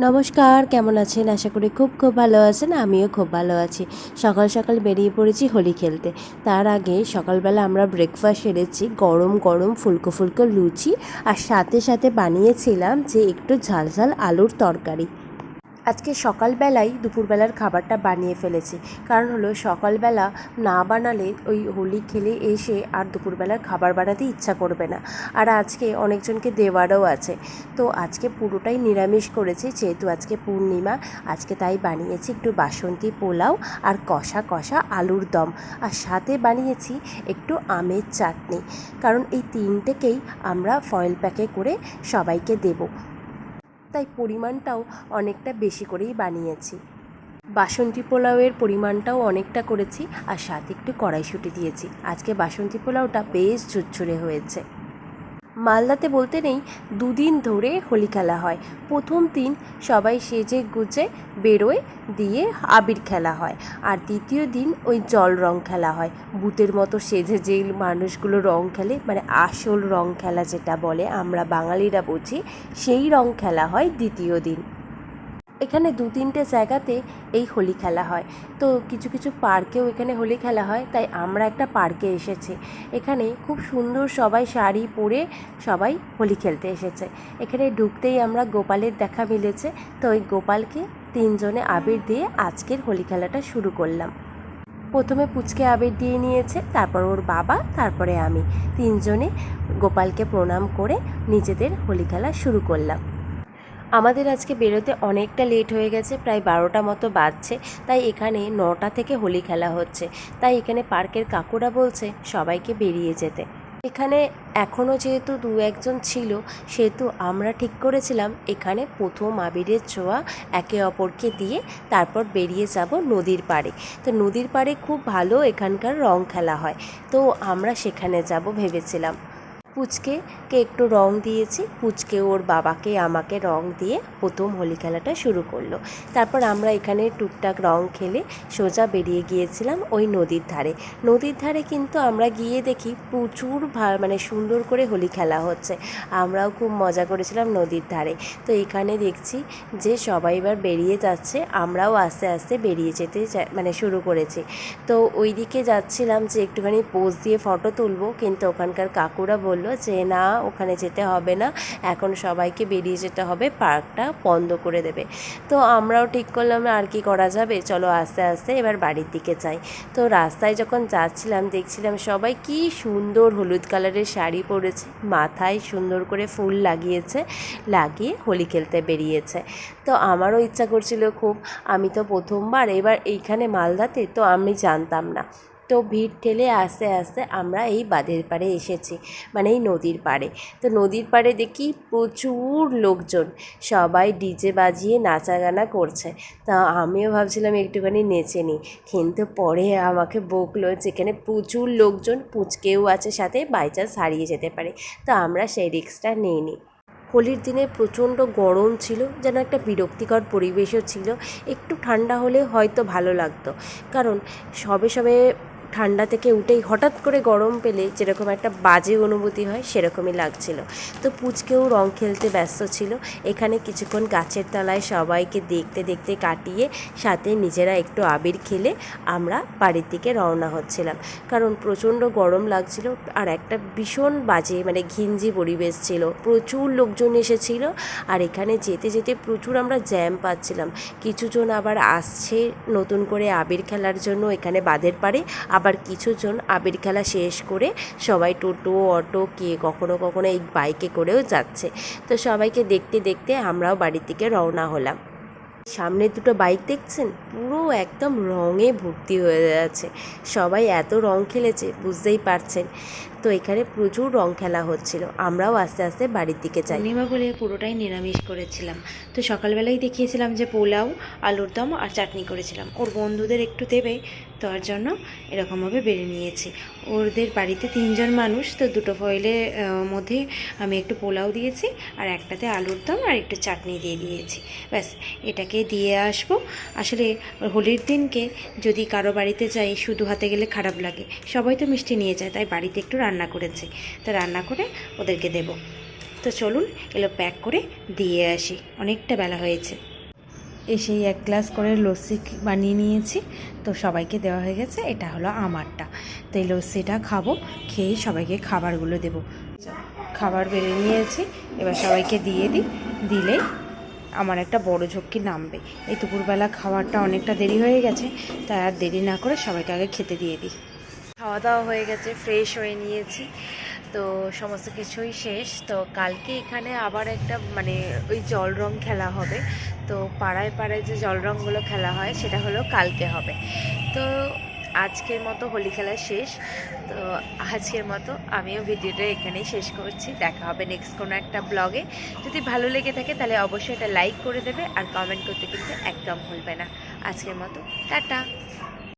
নমস্কার, কেমন আছেন? আশা করি খুব ভালো আছেন। আমিও খুব ভালো আছি। সকাল সকাল বেরিয়ে পড়েছি হোলি খেলতে। তার আগে সকালবেলা আমরা ব্রেকফাস্ট সেরেছি গরম গরম ফুলকো ফুলকো লুচি, আর সাথে সাথে বানিয়েছিলাম যে একটু ঝাল ঝাল আলুর তরকারি। আজকে সকালবেলাই দুপুরবেলার খাবারটা বানিয়ে ফেলেছি। কারণ হলো সকালবেলা না বানালে ওই হোলি খেলে এসে আর দুপুরবেলার খাবার বানাতে ইচ্ছা করবে না। আর আজকে অনেকজনকে দেওয়ারও আছে, তো আজকে পুরোটাই নিরামিষ করেছি যেহেতু আজকে পূর্ণিমা। আজকে তাই বানিয়েছি একটু বাসন্তী পোলাও আর কষা কষা আলুর দম, আর সাথে বানিয়েছি একটু আমের চাটনি। কারণ এই তিনটেকেই আমরা ফয়েল প্যাকে করে সবাইকে দেবো, তাই পরিমাণটাও অনেকটা বেশি করেই বানিয়েছি। বাসন্তী পোলাওয়ের পরিমাণটাও অনেকটা করেছি, আর সাথে একটু কড়াইশুঁটি দিয়েছি। আজকে বাসন্তী পোলাওটা বেশ ঝুরঝুরে হয়েছে। মালদাতে বলতে নেই, দুদিন ধরে হোলি খেলা হয়। প্রথম দিন সবাই সেজে গুজে বেরোয়, দিয়ে আবির খেলা হয়। আর দ্বিতীয় দিন ওই জল রং খেলা হয়। ভূতের মতো সেজে যে মানুষগুলো রং খেলে, মানে আসল রং খেলা যেটা বলে আমরা বাঙালিরা বুঝি, সেই রং খেলা হয় দ্বিতীয় দিন। এখানে 2-3টে জায়গাতে এই হোলি খেলা হয়। তো কিছু কিছু পার্কেও এখানে হোলি খেলা হয়, তাই আমরা একটা পার্কে এসেছি। এখানে খুব সুন্দর সবাই শাড়ি পরে সবাই হোলি খেলতে এসেছে। এখানে ঢুকতেই আমরা গোপালের দেখা মিলেছে, তো ওই গোপালকে 3জনে আবির দিয়ে আজকের হোলি খেলাটা শুরু করলাম। প্রথমে পুচকে আবির দিয়ে নিয়েছে, তারপর ওর বাবা, তারপরে আমি। 3জনে গোপালকে প্রণাম করে নিজেদের হোলি খেলা শুরু করলাম। আমাদের আজকে বেরোতে অনেকটা লেট হয়ে গেছে, প্রায় 12টা মতো বাজছে। তাই এখানে 9টা থেকে হোলি খেলা হচ্ছে। তাই এখানে পার্কের কাকুরা বলছে সবাইকে বেরিয়ে যেতে। এখানে এখনও যেহেতু 2-1জন ছিল, সেহেতু আমরা ঠিক করেছিলাম এখানে প্রথম আবিরের ছোঁয়া একে অপরকে দিয়ে তারপর বেরিয়ে যাব নদীর পাড়ে। তো নদীর পাড়ে খুব ভালো এখানকার রং খেলা হয়, তো আমরা সেখানে যাব ভেবেছিলাম। পুচকে একটু রং দিয়েছি, পুচকে ওর বাবাকে আমাকে রং দিয়ে প্রথম হোলি খেলাটা শুরু করলো। তারপর আমরা এখানে টুকটাক রং খেলে সোজা বেরিয়ে গিয়েছিলাম ওই নদীর ধারে। নদীর ধারে কিন্তু আমরা গিয়ে দেখি প্রচুর মানে সুন্দর করে হোলি খেলা হচ্ছে। আমরাও খুব মজা করেছিলাম নদীর ধারে। তো এখানে দেখছি যে সবাই এবার বেরিয়ে যাচ্ছে, আমরাও আস্তে আস্তে বেরিয়ে যেতে মানে শুরু করেছি। তো ওই দিকে যাচ্ছিলাম যে একটুখানি পোজ দিয়ে ফটো তুলবো, কিন্তু ওখানকার কাকুরা বলল যে না, ওখানে যেতে হবে না, এখন সবাইকে বেরিয়ে যেতে হবে, পার্কটা বন্ধ করে দেবে। তো আমরাও ঠিক করলাম আর কি করা যাবে, চলো আস্তে আস্তে এবার বাড়ির দিকে যাই। তো রাস্তায় যখন যাচ্ছিলাম দেখছিলাম সবাই কি সুন্দর হলুদ কালারের শাড়ি পরেছে, মাথায় সুন্দর করে ফুল লাগিয়ে হোলি খেলতে বেরিয়েছে। তো আমারও ইচ্ছা করছিল খুব। আমি তো প্রথমবার এবার এইখানে মালদাতে, তো আমি জানতাম না। তো ভিড় ঠেলে আস্তে আস্তে আমরা এই বাঁধের পাড়ে এসেছি, মানে এই নদীর পাড়ে। তো নদীর পাড়ে দেখি প্রচুর লোকজন, সবাই ডিজে বাজিয়ে নাচা গানা করছে। তা আমিও ভাবছিলাম একটুখানি নেচে নিই, কিন্তু পরে আমাকে বকলো যেখানে প্রচুর লোকজন, পুচকেও আছে সাথে, বাই চান্স হারিয়ে যেতে পারে। তো আমরা সেই রিস্কটা নিইনি। হোলির দিনে প্রচণ্ড গরম ছিল, যেন একটা বিরক্তিকর পরিবেশও ছিল। একটু ঠান্ডা হলে হয়তো ভালো লাগতো, কারণ সবে সবে ঠান্ডা থেকে উঠেই হঠাৎ করে গরম পেলে যেরকম একটা বাজে অনুভূতি হয়, সেরকমই লাগছিল। তো পুচকেও রং খেলতে ব্যস্ত ছিল। এখানে কিছুক্ষণ গাছের তলায় সবাইকে দেখতে দেখতে কাটিয়ে সাথে নিজেরা একটু আবির খেলে আমরা বাড়ির দিকে রওনা হচ্ছিলাম। কারণ প্রচণ্ড গরম লাগছিল, আর একটা ভীষণ বাজে মানে ঘিঞ্জি পরিবেশ ছিল, প্রচুর লোকজন এসেছিল। আর এখানে যেতে যেতে প্রচুর আমরা জ্যাম পাচ্ছিলাম। কিছুজন আবার আসছে নতুন করে আবির খেলার জন্য এখানে বাঁধের পাড়ে, আবার কিছুজন আবির খেলা শেষ করে সবাই টোটো অটো কে কখনো কখনো এই বাইকে করেও যাচ্ছে। তো সবাইকে দেখতে দেখতে আমরাও বাড়ির দিকে রওনা হলাম। সামনে দুটো বাইক দেখছেন, পুরো একদম রঙে ভর্তি হয়ে যাচ্ছে। সবাই এত রং খেলেছে বুঝতেই পারছেন। তো এখানে প্রচুর রং খেলা হচ্ছিল। আমরাও আস্তে আস্তে বাড়ির দিকে যাই। পূর্ণিমা বলে পুরোটাই নিরামিষ করেছিলাম। তো সকালবেলাই দেখিয়েছিলাম যে পোলাও, আলুর দম আর চাটনি করেছিলাম। ওর বন্ধুদের একটু দেবে, তার জন্য এরকমভাবে বেড়ে নিয়েছি। ওদের বাড়িতে 3জন মানুষ, তো 2টো ফয়েলের মধ্যে আমি একটু পোলাও দিয়েছি, আর একটাতে আলুর দম আর একটু চাটনি দিয়ে দিয়েছি। ব্যাস, এটাকে দিয়ে আসবো। আসলে হোলির দিনকে যদি কারো বাড়িতে যাই শুধু হাতে গেলে খারাপ লাগে, সবাই তো মিষ্টি নিয়ে যায়, তাই বাড়িতে একটু রান্না করেছি, তো রান্না করে ওদেরকে দেব। তো চলুন এগুলো প্যাক করে দিয়ে আসি, অনেকটা বেলা হয়েছে। এসেই 1 গ্লাস করে লস্যি বানিয়ে নিয়েছি, তো সবাইকে দেওয়া হয়ে গেছে। এটা হলো আমারটা। তো এই লস্যিটা খাবো, খেয়ে সবাইকে খাবারগুলো দেবো। খাবার বেড়ে নিয়েছি, এবার সবাইকে দিয়ে দিই, দিলেই আমার একটা বড় ঝক্কি নামবে। এই দুপুরবেলা খাবারটা অনেকটা দেরি হয়ে গেছে, তাই আর দেরি না করে সবাইকে আগে খেতে দিয়ে দিই। খাওয়া দাওয়া হয়ে গেছে, ফ্রেশ হয়ে নিয়েছি, তো সমস্ত কিছুই শেষ। তো কালকে এখানে আবার একটা ওই জল রং খেলা হবে। তো পাড়ায় পাড়ায় যে জল রঙগুলো খেলা হয় সেটা হলো কালকে হবে। তো আজকের মতো হোলি খেলা শেষ। তো আজকের মতো আমিও ভিডিওটা এখানেই শেষ করছি। দেখা হবে নেক্সট কোনো একটা ব্লগে। যদি ভালো লেগে থাকে তাহলে অবশ্যই এটা লাইক করে দেবে, আর কমেন্ট করতে কিন্তু একদম ভুলবে না। আজকের মতো টাটা।